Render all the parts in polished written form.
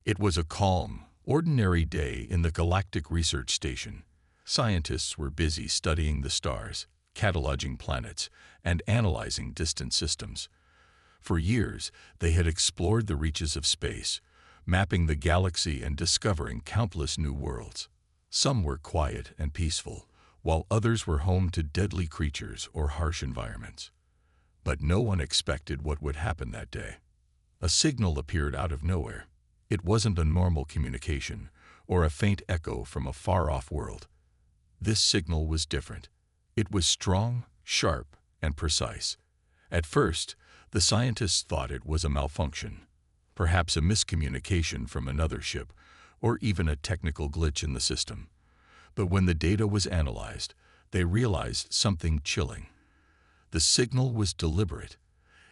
It was a calm, ordinary day in the Galactic Research Station. Scientists were busy studying the stars, cataloging planets, and analyzing distant systems. For years, they had explored the reaches of space, mapping the galaxy and discovering countless new worlds. Some were quiet and peaceful, while others were home to deadly creatures or harsh environments. But no one expected what would happen that day. A signal appeared out of nowhere. It wasn't a normal communication or a faint echo from a far-off world. This signal was different. It was strong, sharp, and precise. At first, the scientists thought it was a malfunction, perhaps a miscommunication from another ship, or even a technical glitch in the system. But when the data was analyzed, they realized something chilling. The signal was deliberate.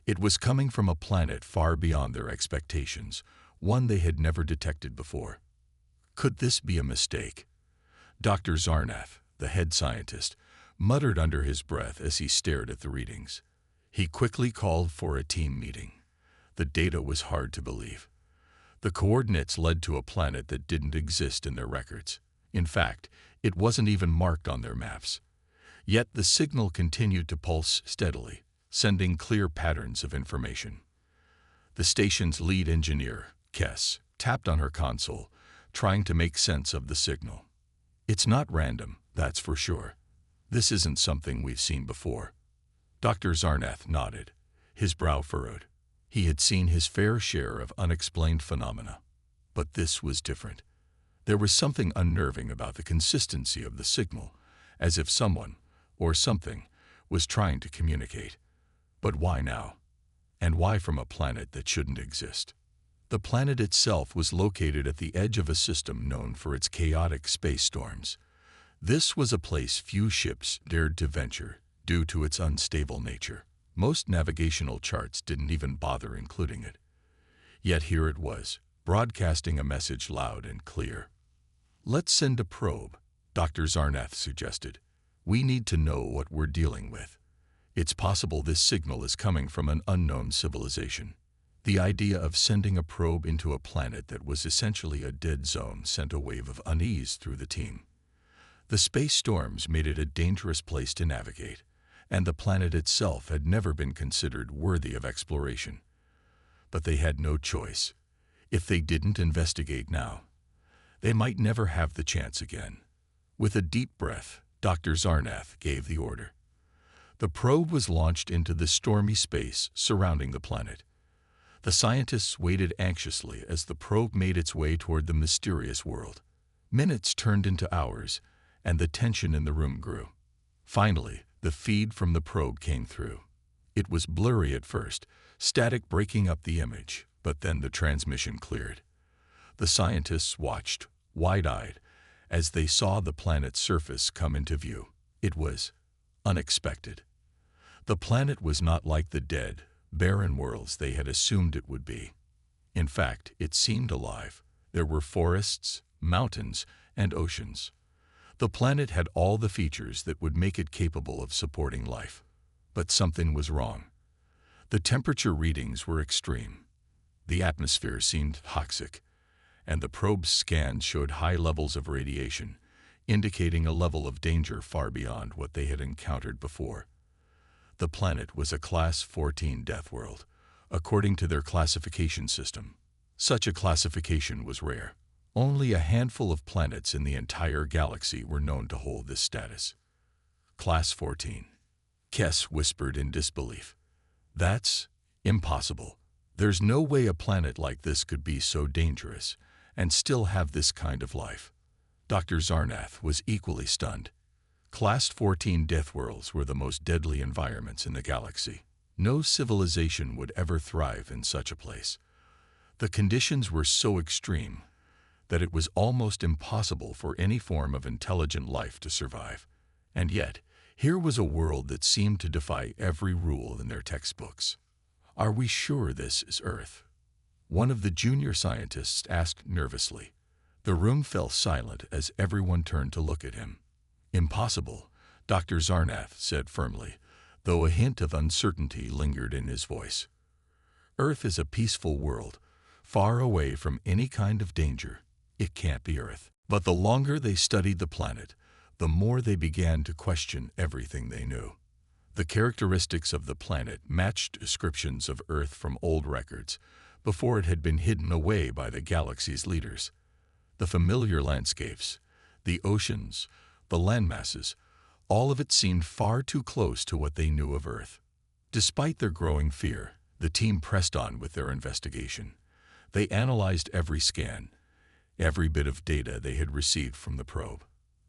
It was coming from a planet far beyond their expectations, one they had never detected before. Could this be a mistake? Dr. Zarnath, the head scientist, muttered under his breath as he stared at the readings. He quickly called for a team meeting. The data was hard to believe. The coordinates led to a planet that didn't exist in their records. In fact, it wasn't even marked on their maps. Yet the signal continued to pulse steadily, sending clear patterns of information. The station's lead engineer, Kess, tapped on her console, trying to make sense of the signal. It's not random, that's for sure. This isn't something we've seen before. Dr. Zarnath nodded, his brow furrowed. He had seen his fair share of unexplained phenomena. But this was different. There was something unnerving about the consistency of the signal, as if someone, or something, was trying to communicate. But why now? And why from a planet that shouldn't exist? The planet itself was located at the edge of a system known for its chaotic space storms. This was a place few ships dared to venture due to its unstable nature. Most navigational charts didn't even bother including it. Yet here it was, broadcasting a message loud and clear. "Let's send a probe," Dr. Zarnath suggested. "We need to know what we're dealing with. It's possible this signal is coming from an unknown civilization." The idea of sending a probe into a planet that was essentially a dead zone sent a wave of unease through the team. The space storms made it a dangerous place to navigate, and the planet itself had never been considered worthy of exploration. But they had no choice. If they didn't investigate now, they might never have the chance again. With a deep breath, Dr. Zarnath gave the order. The probe was launched into the stormy space surrounding the planet. The scientists waited anxiously as the probe made its way toward the mysterious world. Minutes turned into hours, and the tension in the room grew. Finally, the feed from the probe came through. It was blurry at first, static breaking up the image, but then the transmission cleared. The scientists watched, wide-eyed, as they saw the planet's surface come into view. It was unexpected. The planet was not like the dead, barren worlds they had assumed it would be. In fact, it seemed alive. There were forests, mountains, and oceans. The planet had all the features that would make it capable of supporting life. But something was wrong. The temperature readings were extreme. The atmosphere seemed toxic, and the probe's scans showed high levels of radiation, indicating a level of danger far beyond what they had encountered before. The planet was a Class 14 Deathworld, according to their classification system. Such a classification was rare. Only a handful of planets in the entire galaxy were known to hold this status. Class 14. Kess whispered in disbelief. "That's impossible. There's no way a planet like this could be so dangerous and still have this kind of life." Dr. Zarnath was equally stunned. Class 14 Deathworlds were the most deadly environments in the galaxy. No civilization would ever thrive in such a place. The conditions were so extreme that it was almost impossible for any form of intelligent life to survive. And yet, here was a world that seemed to defy every rule in their textbooks. "Are we sure this is Earth?" one of the junior scientists asked nervously. The room fell silent as everyone turned to look at him. "Impossible," Dr. Zarnath said firmly, though a hint of uncertainty lingered in his voice. "Earth is a peaceful world, far away from any kind of danger. It can't be Earth. But the longer they studied the planet, the more they began to question everything they knew. The characteristics of the planet matched descriptions of Earth from old records, before it had been hidden away by the galaxy's leaders. The familiar landscapes, the oceans, the landmasses, all of it seemed far too close to what they knew of Earth. Despite their growing fear, the team pressed on with their investigation. They analyzed every scan, every bit of data they had received from the probe.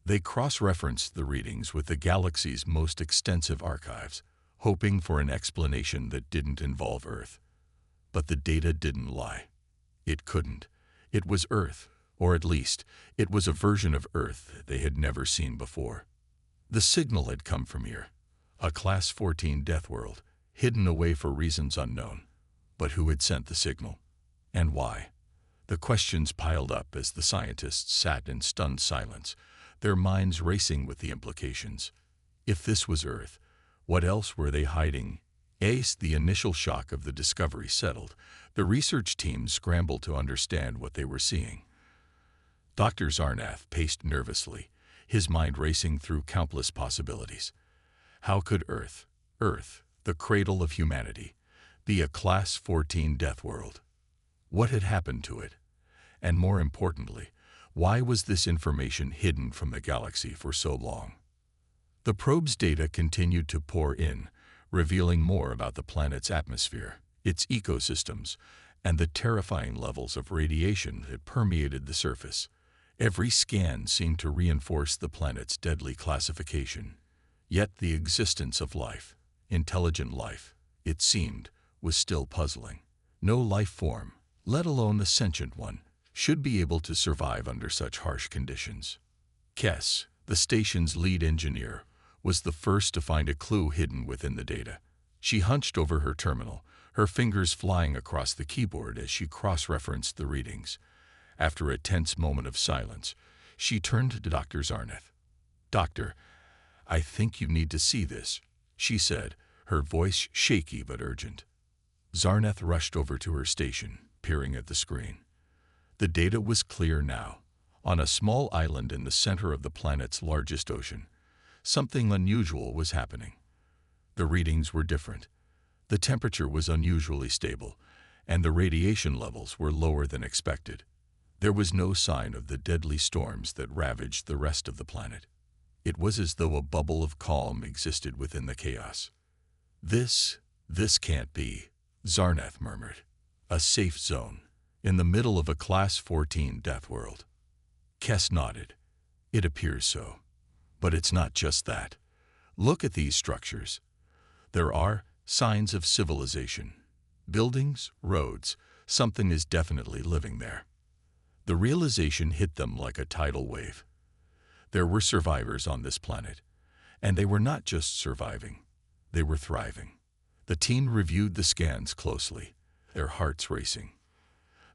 They cross-referenced the readings with the galaxy's most extensive archives, hoping for an explanation that didn't involve Earth. But the data didn't lie. It couldn't. It was Earth, or at least, it was a version of Earth they had never seen before. The signal had come from here, a Class 14 Deathworld, hidden away for reasons unknown. But who had sent the signal? And why? The questions piled up as the scientists sat in stunned silence, their minds racing with the implications. If this was Earth, what else were they hiding? As the initial shock of the discovery settled, the research team scrambled to understand what they were seeing. Dr. Zarnath paced nervously, his mind racing through countless possibilities. How could Earth, the cradle of humanity, be a Class 14 Deathworld? What had happened to it? And more importantly, why was this information hidden from the galaxy for so long? The probe's data continued to pour in, revealing more about the planet's atmosphere, its ecosystems, and the terrifying levels of radiation that permeated the surface. Every scan seemed to reinforce the planet's deadly classification. Yet the existence of life, intelligent life, it seemed, was still puzzling. No life form, let alone a sentient one, should be able to survive under such harsh conditions. Kess, the station's lead engineer, was the first to find a clue hidden within the data. She hunched over her terminal, her fingers flying across the keyboard as she cross-referenced the readings. After a tense moment of silence, she turned to Dr. Zarnath. "Doctor, I think you need to see this," she said, her voice shaky but urgent. Zarnath rushed over to her station, peering at the screen. The data was clear now. On a small island in the center of the planet's largest ocean, something unusual was happening. The readings were different. The temperature was unusually stable, and the radiation levels were lower than expected. There was no sign of the deadly storms that ravaged the rest of the planet. It was as though a bubble of calm existed within the chaos. This can't be," Zarnath murmured. "A safe zone, in the middle of a Class 14 Deathworld." Kess nodded. "It appears so. But it's not just that. Look at these structures. There are signs of civilization. Buildings, roads, something is definitely living there." The realization hit them like a tidal wave. There were survivors on this planet, and they were not just surviving, they were thriving. The team reviewed the scans closely, their hearts racing.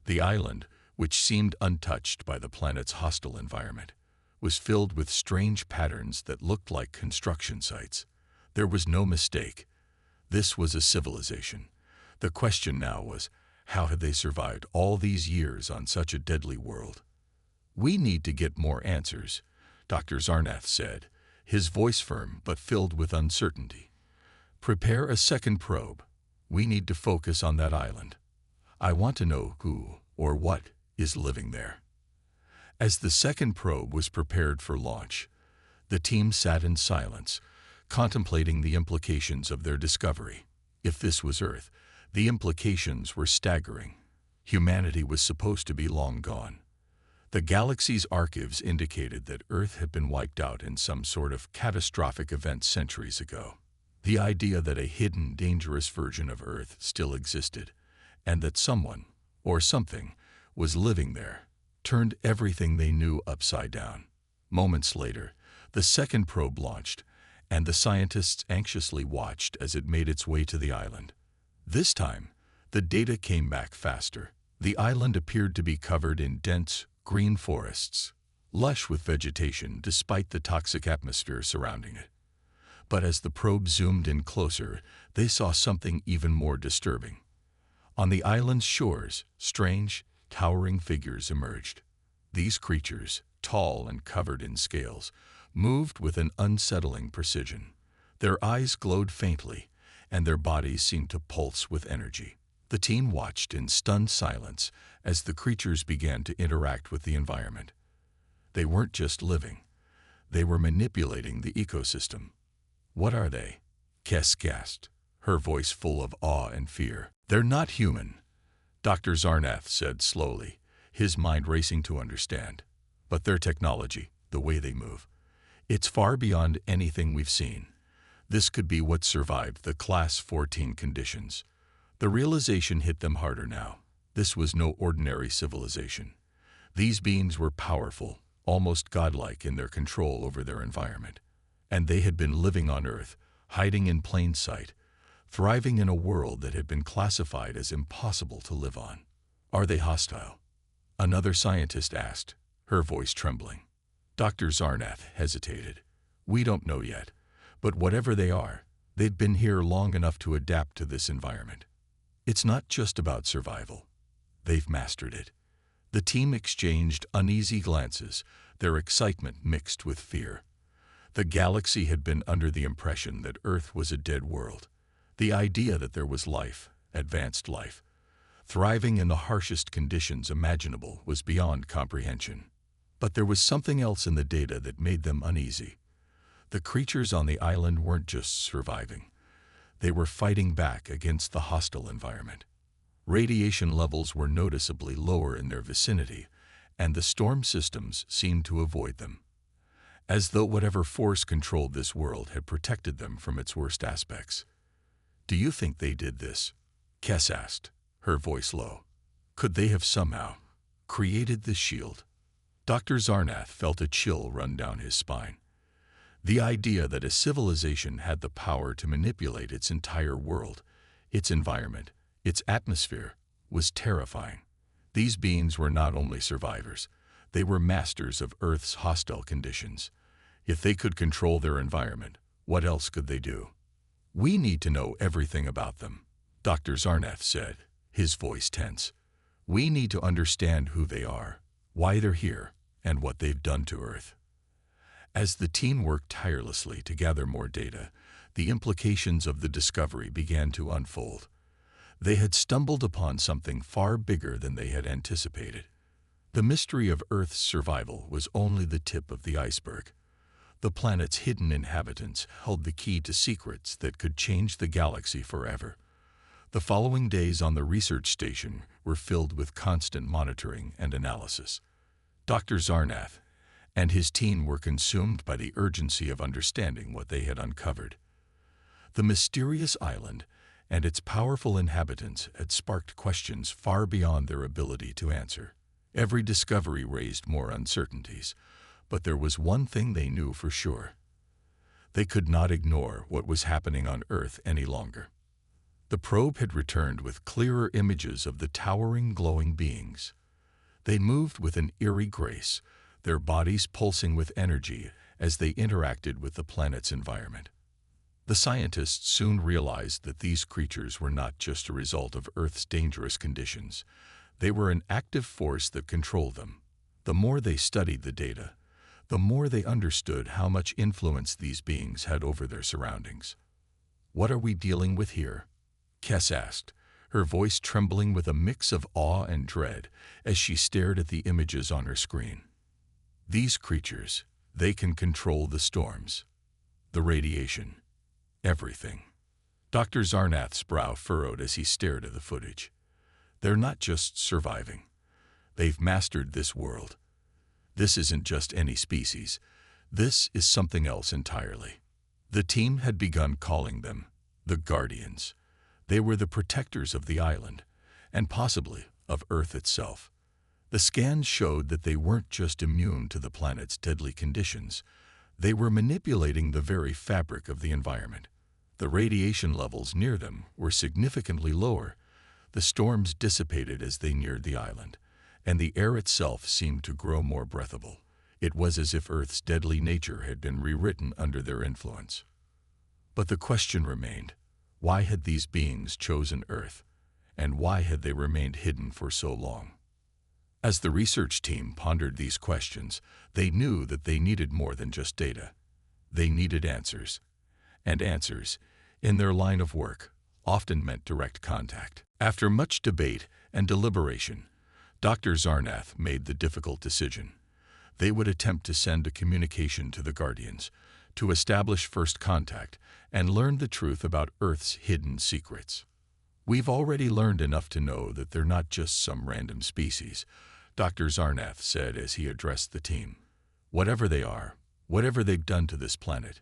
The island, which seemed untouched by the planet's hostile environment, was filled with strange patterns that looked like construction sites. There was no mistake. This was a civilization. The question now was, how had they survived all these years on such a deadly world? "We need to get more answers," Dr. Zarnath said, his voice firm but filled with uncertainty. "Prepare a second probe. We need to focus on that island. I want to know who or what is living there." As the second probe was prepared for launch, the team sat in silence, contemplating the implications of their discovery. If this was Earth, the implications were staggering. Humanity was supposed to be long gone. The galaxy's archives indicated that Earth had been wiped out in some sort of catastrophic event centuries ago. The idea that a hidden, dangerous version of Earth still existed, and that someone, or something, was living there, turned everything they knew upside down. Moments later, the second probe launched, and the scientists anxiously watched as it made its way to the island. This time, the data came back faster. The island appeared to be covered in dense, green forests, lush with vegetation despite the toxic atmosphere surrounding it. But as the probe zoomed in closer, they saw something even more disturbing. On the island's shores, strange, towering figures emerged. These creatures, tall and covered in scales, moved with an unsettling precision. Their eyes glowed faintly, and their bodies seemed to pulse with energy. The team watched in stunned silence as the creatures began to interact with the environment. They weren't just living. They were manipulating the ecosystem. "What are they?" Kes gasped, her voice full of awe and fear. "They're not human," Dr. Zarnath said slowly, his mind racing to understand. "But their technology, the way they move, it's far beyond anything we've seen. This could be what survived the Class 14 conditions." The realization hit them harder now. This was no ordinary civilization. These beings were powerful, almost godlike in their control over their environment. And they had been living on Earth, hiding in plain sight, thriving in a world that had been classified as impossible to live on. "Are they hostile?" another scientist asked, her voice trembling. Dr. Zarnath hesitated. "We don't know yet, but whatever they are, they've been here long enough to adapt to this environment. It's not just about survival. They've mastered it." The team exchanged uneasy glances, their excitement mixed with fear. The galaxy had been under the impression that Earth was a dead world. The idea that there was life, advanced life, thriving in the harshest conditions imaginable was beyond comprehension. But there was something else in the data that made them uneasy. The creatures on the island weren't just surviving. They were fighting back against the hostile environment. Radiation levels were noticeably lower in their vicinity, and the storm systems seemed to avoid them, as though whatever force controlled this world had protected them from its worst aspects. "Do you think they did this?" Kes asked, her voice low. "Could they have somehow created this shield?" Dr. Zarnath felt a chill run down his spine. The idea that a civilization had the power to manipulate its entire world, its environment, its atmosphere, was terrifying. These beings were not only survivors, they were masters of Earth's hostile conditions. If they could control their environment, what else could they do? "We need to know everything about them," Dr. Zarnath said, his voice tense. "We need to understand who they are, why they're here, and what they've done to Earth." As the team worked tirelessly to gather more data, the implications of the discovery began to unfold. They had stumbled upon something far bigger than they had anticipated. The mystery of Earth's survival was only the tip of the iceberg. The planet's hidden inhabitants held the key to secrets that could change the galaxy forever. The following days on the research station were filled with constant monitoring and analysis. Dr. Zarnath and his team were consumed by the urgency of understanding what they had uncovered. The mysterious island and its powerful inhabitants had sparked questions far beyond their ability to answer. Every discovery raised more uncertainties, but there was one thing they knew for sure. They could not ignore what was happening on Earth any longer. The probe had returned with clearer images of the towering, glowing beings. They moved with an eerie grace, their bodies pulsing with energy as they interacted with the planet's environment. The scientists soon realized that these creatures were not just a result of Earth's dangerous conditions. They were an active force that controlled them. The more they studied the data, the more they understood how much influence these beings had over their surroundings. "What are we dealing with here?" Kes asked, her voice trembling with a mix of awe and dread as she stared at the images on her screen. "These creatures, they can control the storms, the radiation, everything." Dr. Zarnath's brow furrowed as he stared at the footage. "They're not just surviving. They've mastered this world. This isn't just any species. This is something else entirely." The team had begun calling them the Guardians. They were the protectors of the island, and possibly of Earth itself. The scans showed that they weren't just immune to the planet's deadly conditions. They were manipulating the very fabric of the environment. The radiation levels near them were significantly lower. The storms dissipated as they neared the island, and the air itself seemed to grow more breathable. It was as if Earth's deadly nature had been rewritten under their influence. But the question remained, why had these beings chosen Earth? And why had they remained hidden for so long? As the research team pondered these questions, they knew that they needed more than just data. They needed answers. And answers, in their line of work, often meant direct contact. After much debate and deliberation, Dr. Zarnath made the difficult decision. They would attempt to send a communication to the Guardians, to establish first contact and learn the truth about Earth's hidden secrets. "We've already learned enough to know that they're not just some random species," Dr. Zarnath said as he addressed the team. "Whatever they are, whatever they've done to this planet,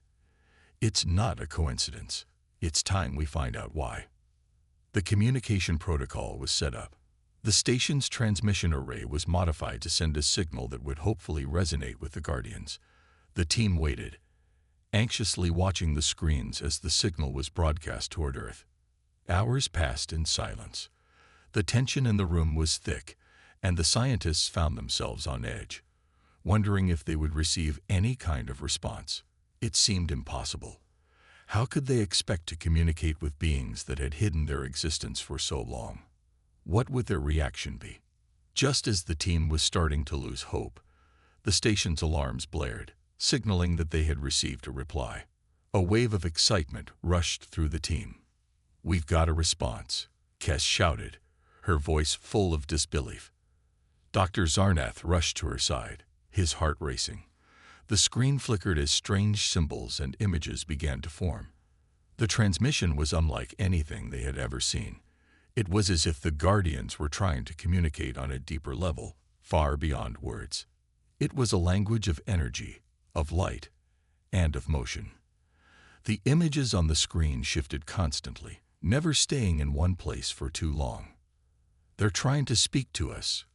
it's not a coincidence. It's time we find out why." The communication protocol was set up. The station's transmission array was modified to send a signal that would hopefully resonate with the Guardians. The team waited, anxiously watching the screens as the signal was broadcast toward Earth. Hours passed in silence. The tension in the room was thick, and the scientists found themselves on edge, wondering if they would receive any kind of response. It seemed impossible. How could they expect to communicate with beings that had hidden their existence for so long? What would their reaction be? Just as the team was starting to lose hope, the station's alarms blared, signaling that they had received a reply. A wave of excitement rushed through the team. "We've got a response," Kes shouted, her voice full of disbelief. Dr. Zarnath rushed to her side, his heart racing. The screen flickered as strange symbols and images began to form. The transmission was unlike anything they had ever seen. It was as if the Guardians were trying to communicate on a deeper level, far beyond words. It was a language of energy, of light, and of motion. The images on the screen shifted constantly, never staying in one place for too long. "They're trying to speak to us,"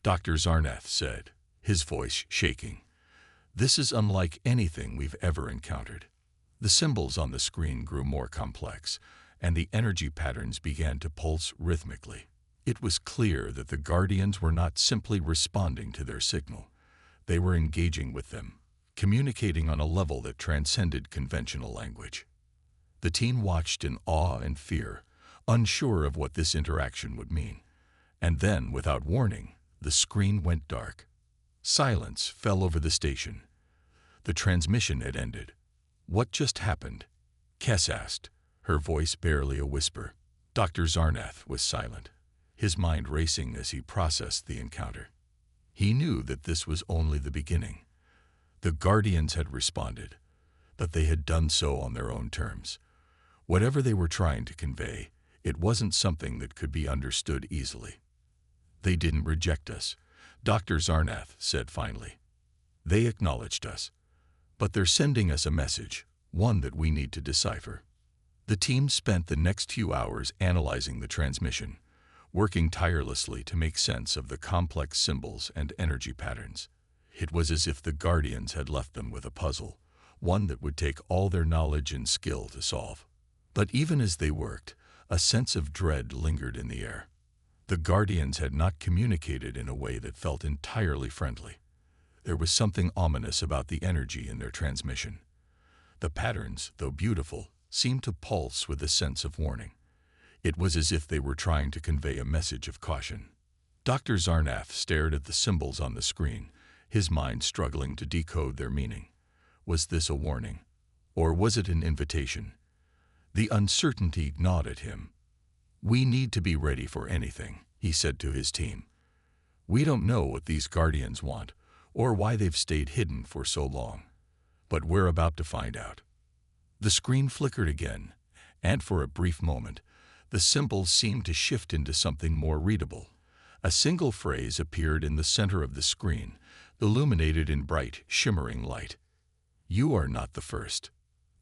Dr. Zarnath said, his voice shaking. "This is unlike anything we've ever encountered." The symbols on the screen grew more complex, and the energy patterns began to pulse rhythmically. It was clear that the Guardians were not simply responding to their signal. They were engaging with them, communicating on a level that transcended conventional language. The team watched in awe and fear, unsure of what this interaction would mean. And then, without warning, the screen went dark. Silence fell over the station. The transmission had ended. "What just happened?" Kes asked, her voice barely a whisper. Dr. Zarnath was silent, his mind racing as he processed the encounter. He knew that this was only the beginning. The Guardians had responded, but they had done so on their own terms. Whatever they were trying to convey, it wasn't something that could be understood easily. "They didn't reject us," Dr. Zarnath said finally. "They acknowledged us, but they're sending us a message, one that we need to decipher." The team spent the next few hours analyzing the transmission, working tirelessly to make sense of the complex symbols and energy patterns. It was as if the Guardians had left them with a puzzle, one that would take all their knowledge and skill to solve. But even as they worked, a sense of dread lingered in the air. The Guardians had not communicated in a way that felt entirely friendly. There was something ominous about the energy in their transmission. The patterns, though beautiful, seemed to pulse with a sense of warning. It was as if they were trying to convey a message of caution. Dr. Zarnath stared at the symbols on the screen, his mind struggling to decode their meaning. Was this a warning? Or was it an invitation? The uncertainty gnawed at him. "We need to be ready for anything," he said to his team. "We don't know what these Guardians want, or why they've stayed hidden for so long. But we're about to find out." The screen flickered again, and for a brief moment, the symbols seemed to shift into something more readable. A single phrase appeared in the center of the screen, illuminated in bright, shimmering light. "You are not the first."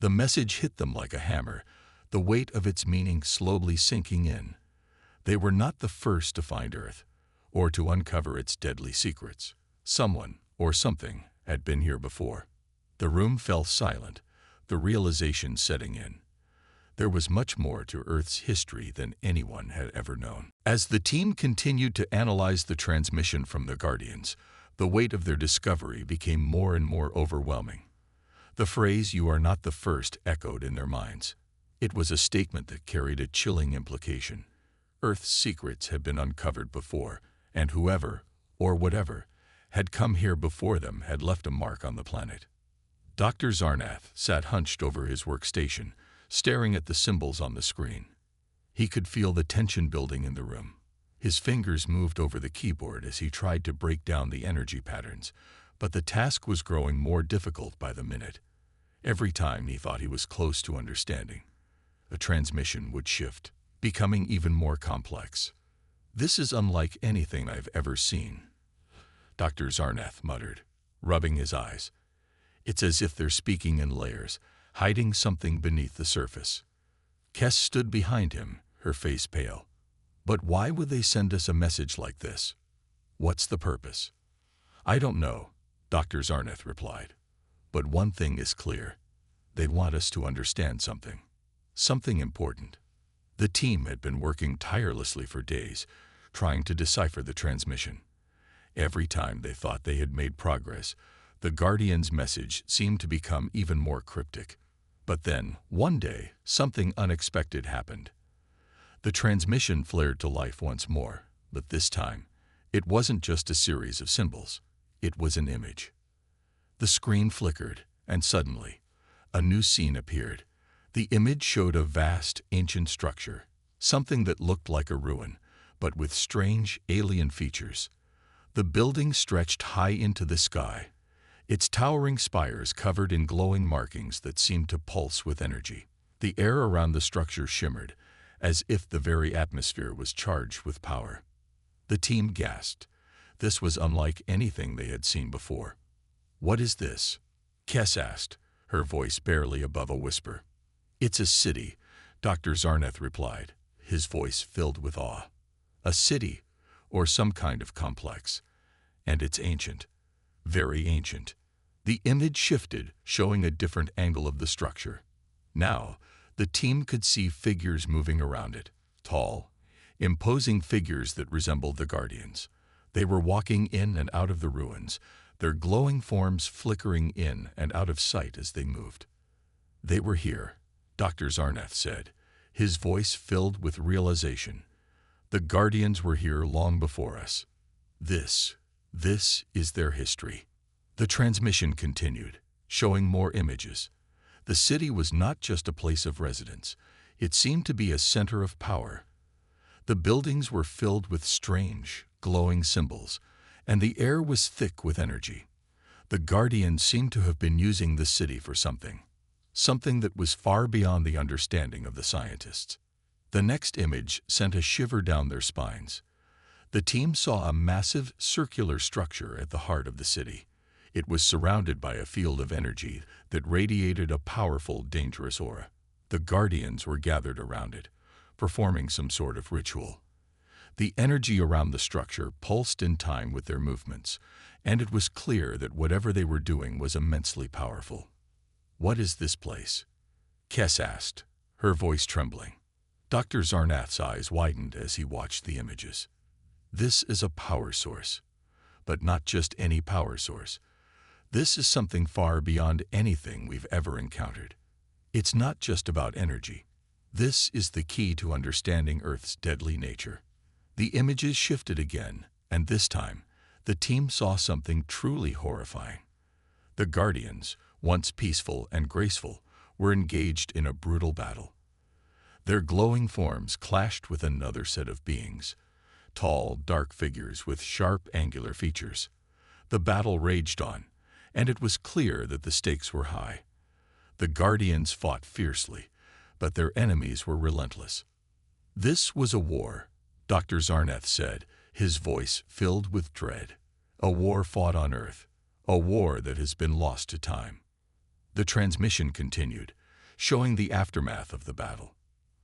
The message hit them like a hammer, the weight of its meaning slowly sinking in. They were not the first to find Earth, or to uncover its deadly secrets. Someone, or something, had been here before. The room fell silent, the realization setting in. There was much more to Earth's history than anyone had ever known. As the team continued to analyze the transmission from the Guardians, the weight of their discovery became more and more overwhelming. The phrase, "You are not the first," echoed in their minds. It was a statement that carried a chilling implication. Earth's secrets had been uncovered before, and whoever, or whatever, had come here before them had left a mark on the planet. Dr. Zarnath sat hunched over his workstation, staring at the symbols on the screen. He could feel the tension building in the room. His fingers moved over the keyboard as he tried to break down the energy patterns, but the task was growing more difficult by the minute. Every time he thought he was close to understanding, a transmission would shift, becoming even more complex. "This is unlike anything I've ever seen," Dr. Zarnath muttered, rubbing his eyes. "It's as if they're speaking in layers, hiding something beneath the surface." Kes stood behind him, her face pale. "But why would they send us a message like this? What's the purpose?" "I don't know," Dr. Zarnath replied. "But one thing is clear. They want us to understand something. Something important." The team had been working tirelessly for days, trying to decipher the transmission. Every time they thought they had made progress, the Guardian's message seemed to become even more cryptic. But then, one day, something unexpected happened. The transmission flared to life once more, but this time, it wasn't just a series of symbols. It was an image. The screen flickered, and suddenly, a new scene appeared. The image showed a vast, ancient structure, something that looked like a ruin, but with strange, alien features. The building stretched high into the sky, its towering spires covered in glowing markings that seemed to pulse with energy. The air around the structure shimmered, as if the very atmosphere was charged with power. The team gasped. This was unlike anything they had seen before. "What is this?" Kes asked, her voice barely above a whisper. "It's a city," Dr. Zarnath replied, his voice filled with awe. "A city, or some kind of complex. And it's ancient. Very ancient." The image shifted, showing a different angle of the structure. Now, the team could see figures moving around it, tall, imposing figures that resembled the Guardians. They were walking in and out of the ruins, their glowing forms flickering in and out of sight as they moved. "They were here," Dr. Zarnath said, his voice filled with realization. "The Guardians were here long before us. This is their history." The transmission continued, showing more images. The city was not just a place of residence. It seemed to be a center of power. The buildings were filled with strange, glowing symbols, and the air was thick with energy. The Guardians seemed to have been using the city for something that was far beyond the understanding of the scientists. The next image sent a shiver down their spines. The team saw a massive, circular structure at the heart of the city. It was surrounded by a field of energy that radiated a powerful, dangerous aura. The Guardians were gathered around it, performing some sort of ritual. The energy around the structure pulsed in time with their movements, and it was clear that whatever they were doing was immensely powerful. "What is this place?" Kes asked, her voice trembling. Dr. Zarnath's eyes widened as he watched the images. "This is a power source, but not just any power source. This is something far beyond anything we've ever encountered. It's not just about energy. This is the key to understanding Earth's deadly nature." The images shifted again, and this time, the team saw something truly horrifying. The Guardians, once peaceful and graceful, were engaged in a brutal battle. Their glowing forms clashed with another set of beings, tall, dark figures with sharp, angular features. The battle raged on, and it was clear that the stakes were high. The Guardians fought fiercely, but their enemies were relentless. "This was a war," Dr. Zarnath said, his voice filled with dread. "A war fought on Earth, a war that has been lost to time." The transmission continued, showing the aftermath of the battle.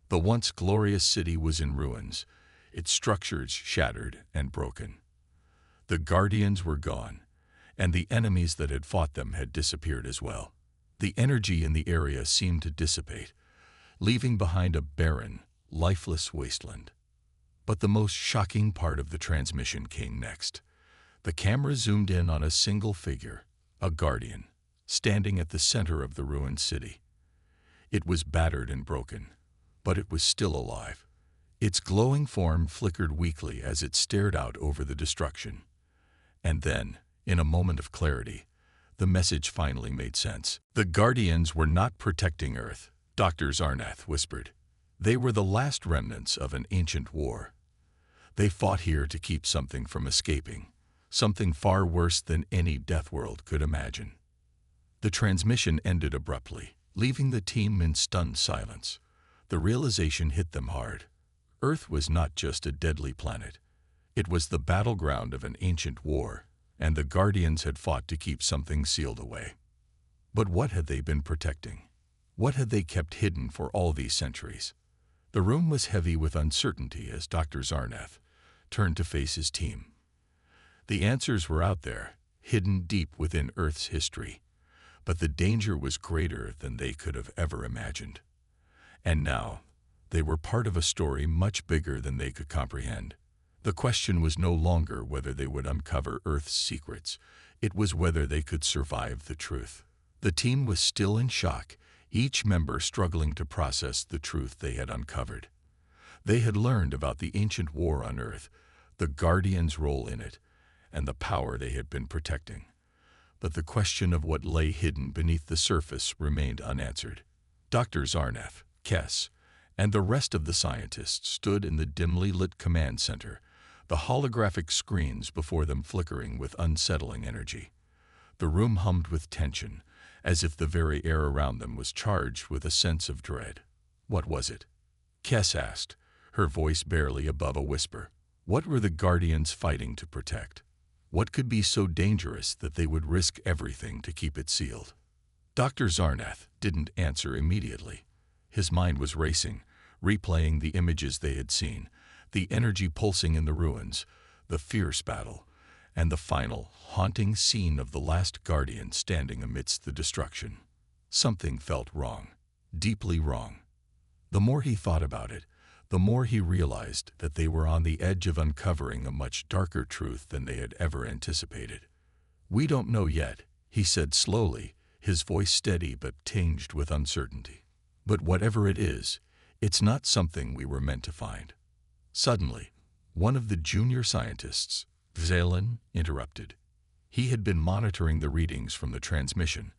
The once glorious city was in ruins, its structures shattered and broken. The Guardians were gone, and the enemies that had fought them had disappeared as well. The energy in the area seemed to dissipate, leaving behind a barren, lifeless wasteland. But the most shocking part of the transmission came next. The camera zoomed in on a single figure, a Guardian, standing at the center of the ruined city. It was battered and broken, but it was still alive. Its glowing form flickered weakly as it stared out over the destruction. And then, in a moment of clarity, the message finally made sense. The Guardians were not protecting Earth, Dr. Zarnath whispered. They were the last remnants of an ancient war. They fought here to keep something from escaping, something far worse than any Deathworld could imagine. The transmission ended abruptly, leaving the team in stunned silence. The realization hit them hard. Earth was not just a deadly planet. It was the battleground of an ancient war, and the Guardians had fought to keep something sealed away. But what had they been protecting? What had they kept hidden for all these centuries? The room was heavy with uncertainty as Dr. Zarnath turned to face his team. The answers were out there, hidden deep within Earth's history, but the danger was greater than they could have ever imagined. And now, they were part of a story much bigger than they could comprehend. The question was no longer whether they would uncover Earth's secrets. It was whether they could survive the truth. The team was still in shock, each member struggling to process the truth they had uncovered. They had learned about the ancient war on Earth, the Guardians' role in it, and the power they had been protecting. But the question of what lay hidden beneath the surface remained unanswered. Dr. Zarnath, Kess, and the rest of the scientists stood in the dimly lit command center, the holographic screens before them flickering with unsettling energy. The room hummed with tension, as if the very air around them was charged with a sense of dread. What was it? Kess asked, her voice barely above a whisper. What were the Guardians fighting to protect? What could be so dangerous that they would risk everything to keep it sealed? Dr. Zarnath didn't answer immediately. His mind was racing, replaying the images they had seen, the energy pulsing in the ruins, the fierce battle, and the final, haunting scene of the last Guardian standing amidst the destruction. Something felt wrong, deeply wrong. The more he thought about it, the more he realized that they were on the edge of uncovering a much darker truth than they had ever anticipated. "We don't know yet," he said slowly, his voice steady but tinged with uncertainty. "But whatever it is, it's not something we were meant to find." Suddenly, one of the junior scientists, Zalen, interrupted. He had been monitoring the readings from the transmission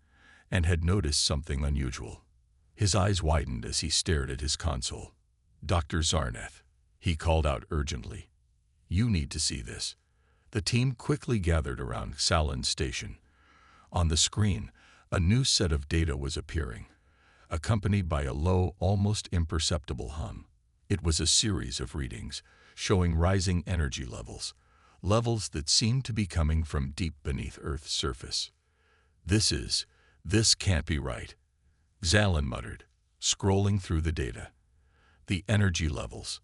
and had noticed something unusual. His eyes widened as he stared at his console. "Dr. Zarnath," he called out urgently. "You need to see this." The team quickly gathered around Zalen's station. On the screen, a new set of data was appearing, accompanied by a low, almost imperceptible hum. It was a series of readings, showing rising energy levels, levels that seemed to be coming from deep beneath Earth's surface. This can't be right," Zalen muttered, scrolling through the data. "The energy levels.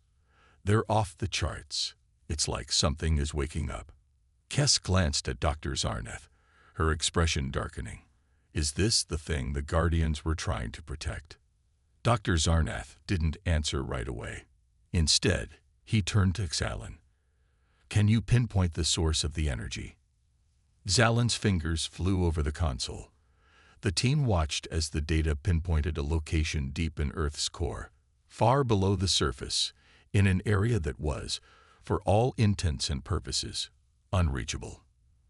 They're off the charts. It's like something is waking up." Kess glanced at Dr. Zarnath, her expression darkening. Is this the thing the Guardians were trying to protect? Dr. Zarnath didn't answer right away. Instead, he turned to Zalen. "Can you pinpoint the source of the energy?" Zalen's fingers flew over the console. The team watched as the data pinpointed a location deep in Earth's core, far below the surface, in an area that was, for all intents and purposes, unreachable.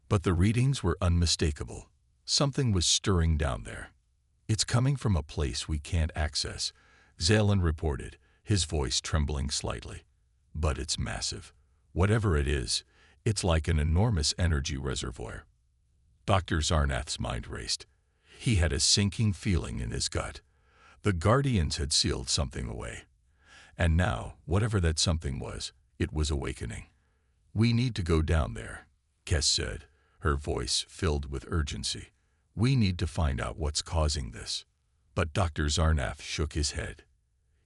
But the readings were unmistakable. Something was stirring down there. "It's coming from a place we can't access," Zalen reported, his voice trembling slightly. "But it's massive. Whatever it is, it's like an enormous energy reservoir." Dr. Zarnath's mind raced. He had a sinking feeling in his gut. The Guardians had sealed something away. And now, whatever that something was, it was awakening. "We need to go down there," Kess said, her voice filled with urgency. "We need to find out what's causing this." But Dr. Zarnath shook his head.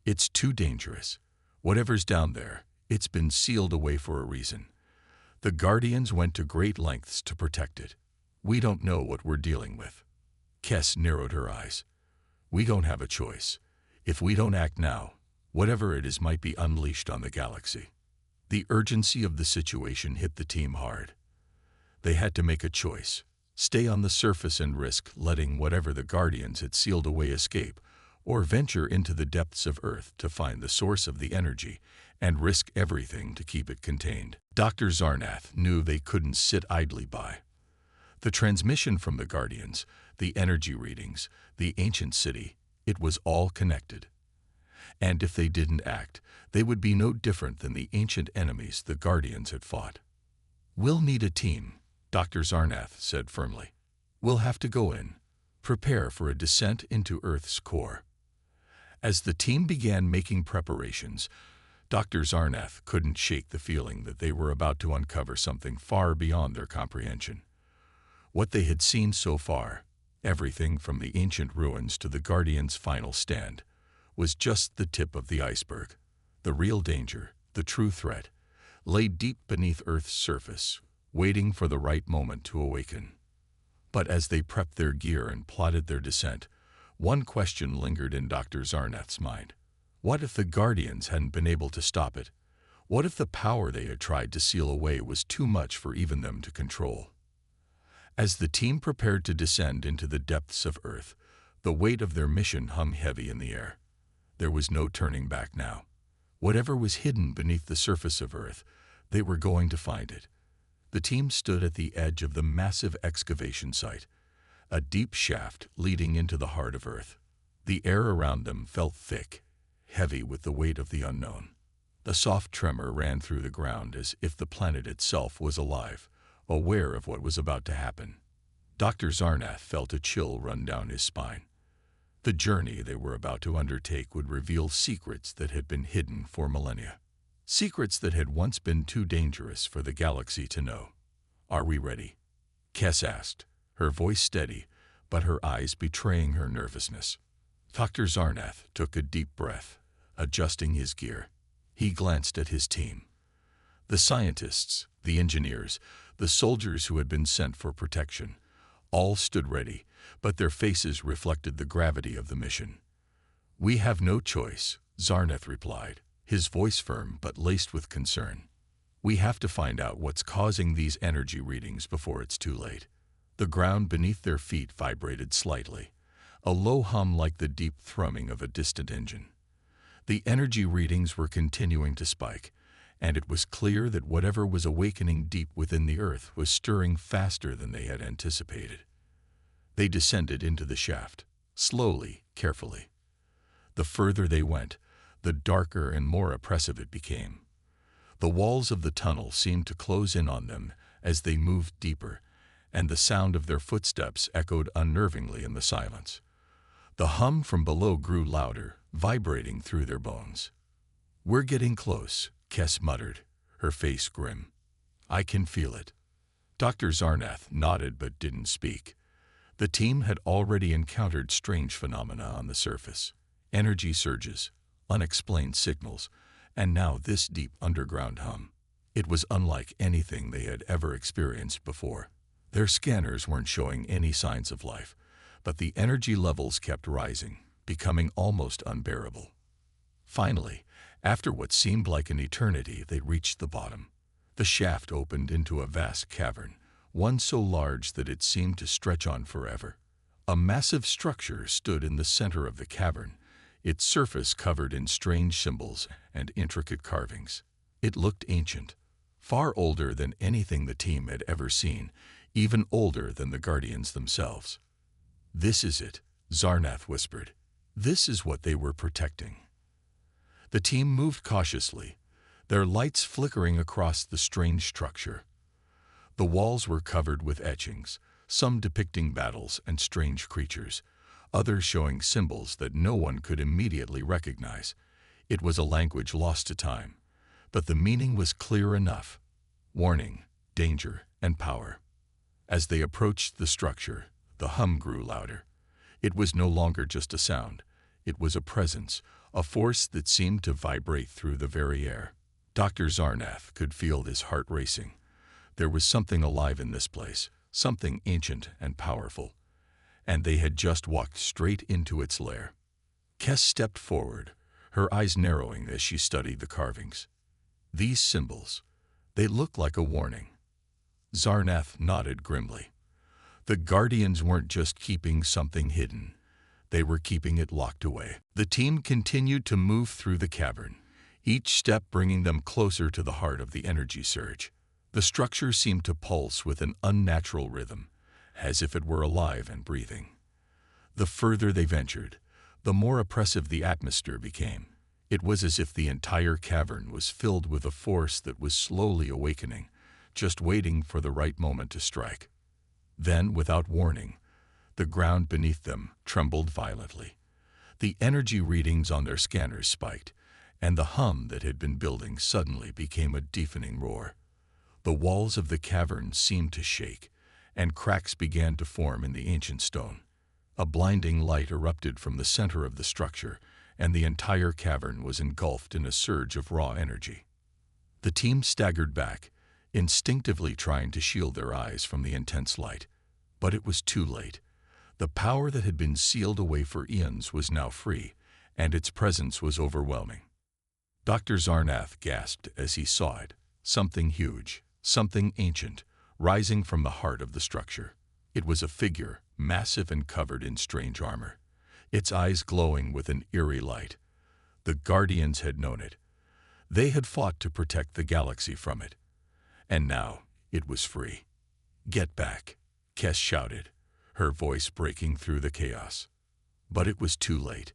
"It's too dangerous. Whatever's down there, it's been sealed away for a reason. The Guardians went to great lengths to protect it. We don't know what we're dealing with." Kess narrowed her eyes. "We don't have a choice. If we don't act now, whatever it is might be unleashed on the galaxy." The urgency of the situation hit the team hard. They had to make a choice: stay on the surface and risk letting whatever the Guardians had sealed away escape, or venture into the depths of Earth to find the source of the energy and risk everything to keep it contained. Dr. Zarnath knew they couldn't sit idly by. The transmission from the Guardians, the energy readings, the ancient city, it was all connected. And if they didn't act, they would be no different than the ancient enemies the Guardians had fought. "We'll need a team," Dr. Zarnath said firmly. "We'll have to go in, prepare for a descent into Earth's core." As the team began making preparations, Dr. Zarnath couldn't shake the feeling that they were about to uncover something far beyond their comprehension. What they had seen so far, everything from the ancient ruins to the Guardians' final stand, was just the tip of the iceberg. The real danger, the true threat, lay deep beneath Earth's surface, waiting for the right moment to awaken. But as they prepped their gear and plotted their descent, one question lingered in Dr. Zarnath's mind. What if the Guardians hadn't been able to stop it? What if the power they had tried to seal away was too much for even them to control? As the team prepared to descend into the depths of Earth, the weight of their mission hung heavy in the air. There was no turning back now. Whatever was hidden beneath the surface of Earth, they were going to find it. The team stood at the edge of the massive excavation site, a deep shaft leading into the heart of Earth. The air around them felt thick, heavy with the weight of the unknown. A soft tremor ran through the ground as if the planet itself was alive, aware of what was about to happen. Dr. Zarnath felt a chill run down his spine. The journey they were about to undertake would reveal secrets that had been hidden for millennia. Secrets that had once been too dangerous for the galaxy to know. "Are we ready?" Kes asked, her voice steady, but her eyes betraying her nervousness. Dr. Zarnath took a deep breath, adjusting his gear. He glanced at his team. The scientists, the engineers, the soldiers who had been sent for protection, all stood ready, but their faces reflected the gravity of the mission. "We have no choice," Zarnath replied, his voice firm but laced with concern. "We have to find out what's causing these energy readings before it's too late." The ground beneath their feet vibrated slightly, a low hum like the deep thrumming of a distant engine. The energy readings were continuing to spike, and it was clear that whatever was awakening deep within the Earth was stirring faster than they had anticipated. They descended into the shaft, slowly, carefully. The further they went, the darker and more oppressive it became. The walls of the tunnel seemed to close in on them as they moved deeper, and the sound of their footsteps echoed unnervingly in the silence. The hum from below grew louder, vibrating through their bones. "We're getting close," Kes muttered, her face grim. "I can feel it." Dr. Zarnath nodded but didn't speak. The team had already encountered strange phenomena on the surface. Energy surges, unexplained signals, and now this deep underground hum. It was unlike anything they had ever experienced before. Their scanners weren't showing any signs of life, but the energy levels kept rising, becoming almost unbearable. Finally, after what seemed like an eternity, they reached the bottom. The shaft opened into a vast cavern, one so large that it seemed to stretch on forever. A massive structure stood in the center of the cavern, its surface covered in strange symbols and intricate carvings. It looked ancient, far older than anything the team had ever seen, even older than the Guardians themselves. "This is it," Zarnath whispered. "This is what they were protecting." The team moved cautiously, their lights flickering across the strange structure. The walls were covered with etchings, some depicting battles and strange creatures, others showing symbols that no one could immediately recognize. It was a language lost to time, but the meaning was clear enough: warning, danger, and power. As they approached the structure, the hum grew louder. It was no longer just a sound. It was a presence, a force that seemed to vibrate through the very air. Dr. Zarnath could feel his heart racing. There was something alive in this place, something ancient and powerful, and they had just walked straight into its lair. Kes stepped forward, her eyes narrowing as she studied the carvings. These symbols, they looked like a warning. Zarnath nodded grimly. The Guardians weren't just keeping something hidden. They were keeping it locked away. The team continued to move through the cavern, each step bringing them closer to the heart of the energy surge. The structure seemed to pulse with an unnatural rhythm, as if it were alive and breathing. The further they ventured, the more oppressive the atmosphere became. It was as if the entire cavern was filled with a force that was slowly awakening, just waiting for the right moment to strike. Then, without warning, the ground beneath them trembled violently. The energy readings on their scanners spiked, and the hum that had been building suddenly became a deafening roar. The walls of the cavern seemed to shake, and cracks began to form in the ancient stone. A blinding light erupted from the center of the structure, and the entire cavern was engulfed in a surge of raw energy. The team staggered back, instinctively trying to shield their eyes from the intense light. But it was too late. The power that had been sealed away for eons was now free, and its presence was overwhelming. Dr. Zarnath gasped as he saw it, something huge, something ancient, rising from the heart of the structure. It was a figure, massive and covered in strange armor, its eyes glowing with an eerie light. The Guardians had known it. They had fought to protect the galaxy from it. And now it was free. "Get back," Kes shouted, her voice breaking through the chaos. But it was too late.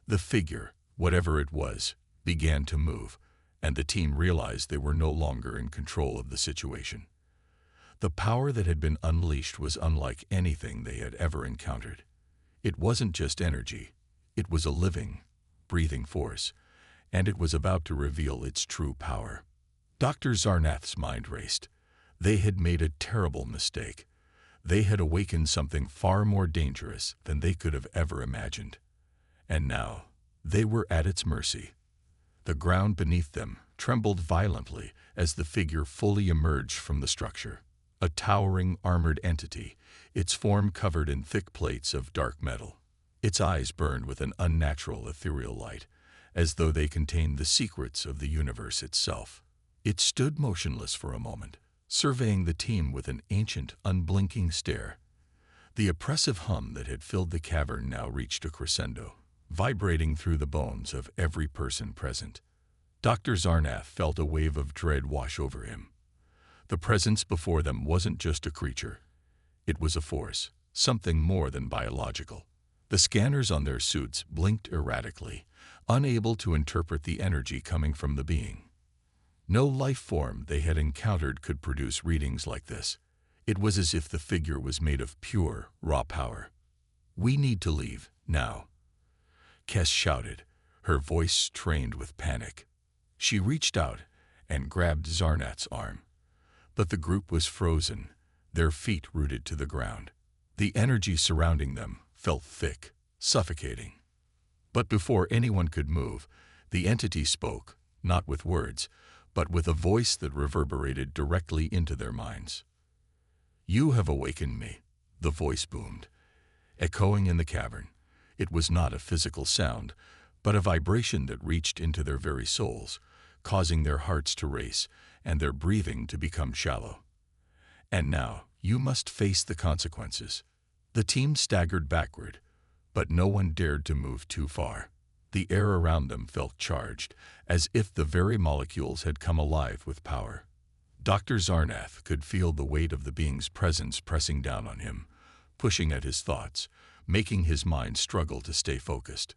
The figure, whatever it was, began to move, and the team realized they were no longer in control of the situation. The power that had been unleashed was unlike anything they had ever encountered. It wasn't just energy. It was a living, breathing force, and it was about to reveal its true power. Dr. Zarnath's mind raced. They had made a terrible mistake. They had awakened something far more dangerous than they could have ever imagined. And now, they were at its mercy. The ground beneath them trembled violently as the figure fully emerged from the structure. A towering, armored entity, its form covered in thick plates of dark metal. Its eyes burned with an unnatural ethereal light, as though they contained the secrets of the universe itself. It stood motionless for a moment, surveying the team with an ancient, unblinking stare. The oppressive hum that had filled the cavern now reached a crescendo, vibrating through the bones of every person present. Dr. Zarnath felt a wave of dread wash over him. The presence before them wasn't just a creature. It was a force, something more than biological. The scanners on their suits blinked erratically, unable to interpret the energy coming from the being. No life form they had encountered could produce readings like this. It was as if the figure was made of pure, raw power. "We need to leave, now," Kes shouted, her voice strained with panic. She reached out and grabbed Zarnath's arm. But the group was frozen, their feet rooted to the ground. The energy surrounding them felt thick, suffocating. But before anyone could move, the entity spoke, not with words, but with a voice that reverberated directly into their minds. "You have awakened me," the voice boomed, echoing in the cavern. It was not a physical sound, but a vibration that reached into their very souls, causing their hearts to race and their breathing to become shallow. "And now, you must face the consequences." The team staggered backward, but no one dared to move too far. The air around them felt charged, as if the very molecules had come alive with power. Dr. Zarnath could feel the weight of the being's presence pressing down on him, pushing at his thoughts, making his mind struggle to stay focused.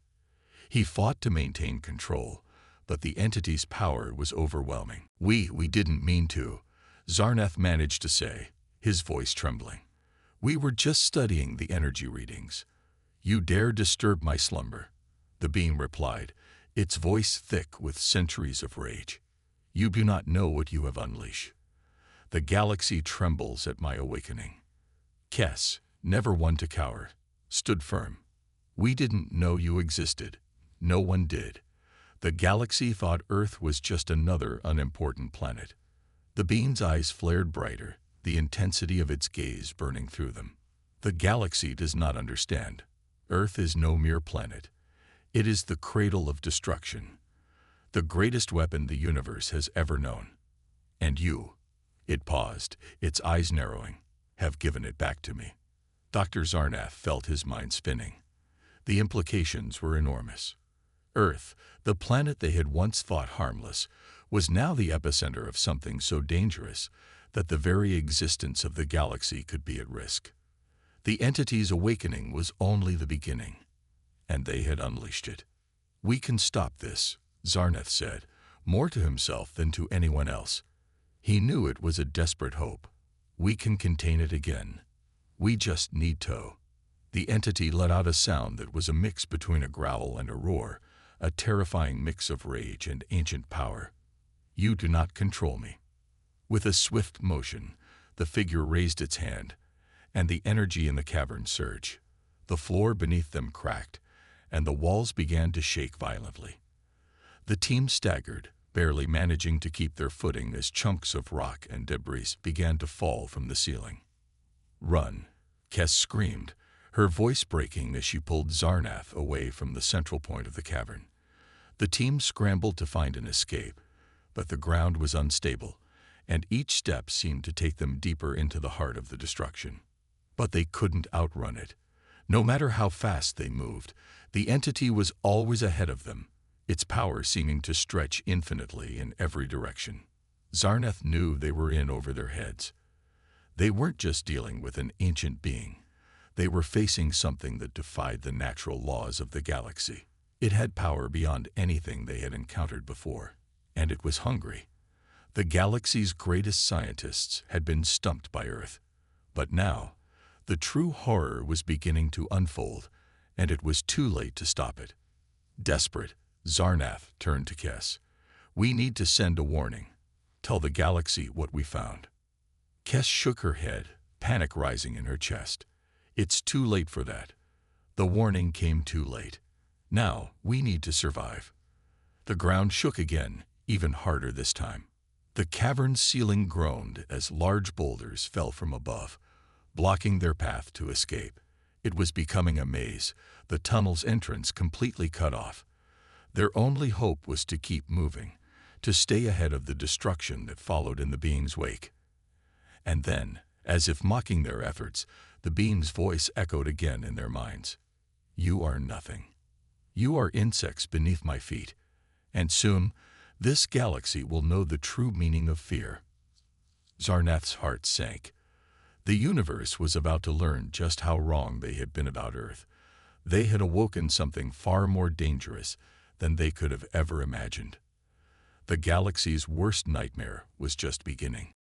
He fought to maintain control, but the entity's power was overwhelming. We didn't mean to," Zarnath managed to say, his voice trembling. "We were just studying the energy readings. You dare disturb my slumber," the being replied, its voice thick with centuries of rage. "You do not know what you have unleashed. The galaxy trembles at my awakening." Kes, never one to cower, stood firm. "We didn't know you existed. No one did. The galaxy thought Earth was just another unimportant planet." The being's eyes flared brighter, the intensity of its gaze burning through them. "The galaxy does not understand. Earth is no mere planet. It is the cradle of destruction, the greatest weapon the universe has ever known. And you," it paused, its eyes narrowing, "have given it back to me." Dr. Zarnath felt his mind spinning. The implications were enormous. Earth, the planet they had once thought harmless, was now the epicenter of something so dangerous that the very existence of the galaxy could be at risk. The entity's awakening was only the beginning, and they had unleashed it. "We can stop this," Zarneth said, more to himself than to anyone else. He knew it was a desperate hope. "We can contain it again. We just need to." The entity let out a sound that was a mix between a growl and a roar, a terrifying mix of rage and ancient power. "You do not control me." With a swift motion, the figure raised its hand, and the energy in the cavern surged. The floor beneath them cracked, and the walls began to shake violently. The team staggered, barely managing to keep their footing as chunks of rock and debris began to fall from the ceiling. "Run," Kes screamed, her voice breaking as she pulled Zarnath away from the central point of the cavern. The team scrambled to find an escape, but the ground was unstable, and each step seemed to take them deeper into the heart of the destruction. But they couldn't outrun it. No matter how fast they moved, the entity was always ahead of them, its power seeming to stretch infinitely in every direction. Zarnath knew they were in over their heads. They weren't just dealing with an ancient being. They were facing something that defied the natural laws of the galaxy. It had power beyond anything they had encountered before, and it was hungry. The galaxy's greatest scientists had been stumped by Earth, but now the true horror was beginning to unfold, and it was too late to stop it. Desperate, Zarnath turned to Kes. "We need to send a warning. Tell the galaxy what we found." Kes shook her head, panic rising in her chest. "It's too late for that. The warning came too late. Now we need to survive." The ground shook again, even harder this time. The cavern's ceiling groaned as large boulders fell from above, blocking their path to escape. It was becoming a maze, the tunnel's entrance completely cut off. Their only hope was to keep moving, to stay ahead of the destruction that followed in the being's wake. And then, as if mocking their efforts, the being's voice echoed again in their minds. "You are nothing. You are insects beneath my feet, and soon this galaxy will know the true meaning of fear." Zarnath's heart sank. The universe was about to learn just how wrong they had been about Earth. They had awoken something far more dangerous than they could have ever imagined. The galaxy's worst nightmare was just beginning.